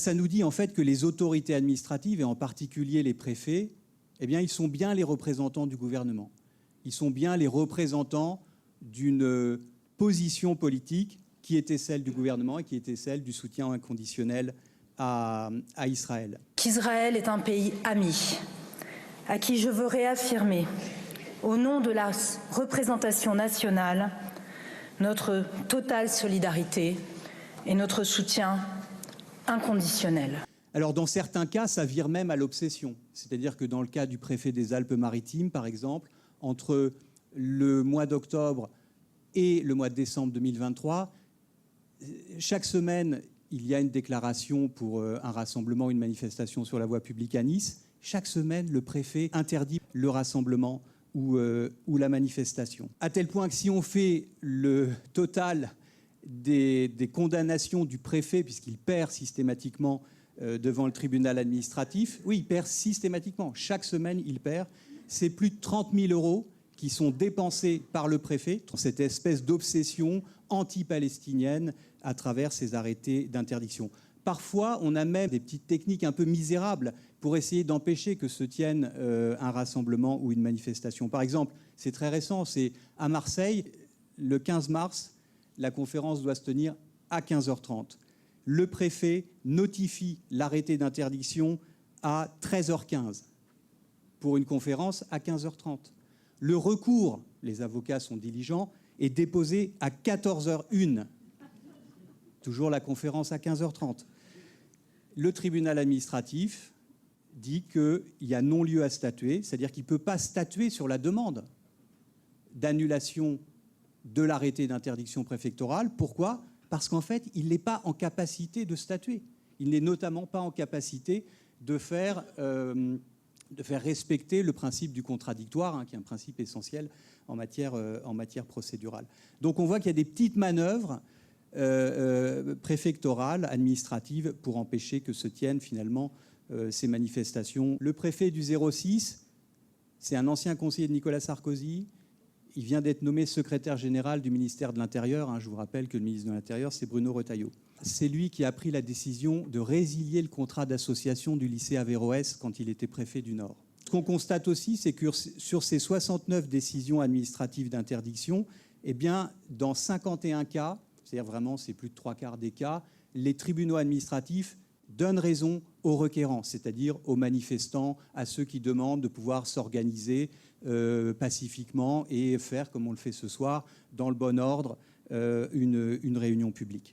Ça nous dit en fait que les autorités administratives, et en particulier les préfets, eh bien, ils sont bien les représentants du gouvernement. Ils sont bien les représentants d'une position politique qui était celle du gouvernement et qui était celle du soutien inconditionnel à Israël. Qu'Israël est un pays ami, à qui je veux réaffirmer, au nom de la représentation nationale, notre totale solidarité et notre soutien inconditionnel. Alors dans certains cas, ça vire même à l'obsession. C'est-à-dire que dans le cas du préfet des Alpes-Maritimes, par exemple, entre le mois d'octobre et le mois de décembre 2023, chaque semaine, il y a une déclaration pour un rassemblement, une manifestation sur la voie publique à Nice. Chaque semaine, le préfet interdit le rassemblement ou la manifestation. À tel point que si on fait le total des condamnations du préfet, puisqu'il perd systématiquement devant le tribunal administratif, oui, il perd systématiquement. Chaque semaine, il perd. C'est plus de 30 000 € qui sont dépensés par le préfet dans cette espèce d'obsession anti-palestinienne à travers ces arrêtés d'interdiction. Parfois, on a même des petites techniques un peu misérables pour essayer d'empêcher que se tienne un rassemblement ou une manifestation. Par exemple, c'est très récent, c'est à Marseille, le 15 mars, la conférence doit se tenir à 15h30. Le préfet notifie l'arrêté d'interdiction à 13h15 pour une conférence à 15h30. Le recours, les avocats sont diligents, est déposé à 14h01. Toujours la conférence à 15h30. Le tribunal administratif dit qu'il y a non-lieu à statuer, c'est-à-dire qu'il ne peut pas statuer sur la demande d'annulation de l'arrêté d'interdiction préfectorale. Pourquoi ? Parce qu'en fait, il n'est pas en capacité de statuer. Il n'est notamment pas en capacité de faire respecter le principe du contradictoire, qui est un principe essentiel en matière procédurale. Donc on voit qu'il y a des petites manœuvres préfectorales, administratives, pour empêcher que se tiennent finalement ces manifestations. Le préfet du 06, c'est un ancien conseiller de Nicolas Sarkozy. Il vient d'être nommé secrétaire général du ministère de l'Intérieur. Je vous rappelle que le ministre de l'Intérieur, c'est Bruno Retailleau. C'est lui qui a pris la décision de résilier le contrat d'association du lycée Averroès quand il était préfet du Nord. Ce qu'on constate aussi, c'est que sur ces 69 décisions administratives d'interdiction, eh bien, dans 51 cas, c'est-à-dire vraiment c'est plus de 3/4 des cas, les tribunaux administratifs donnent raison aux requérants, c'est-à-dire aux manifestants, à ceux qui demandent de pouvoir s'organiser pacifiquement et faire, comme on le fait ce soir, dans le bon ordre, une réunion publique.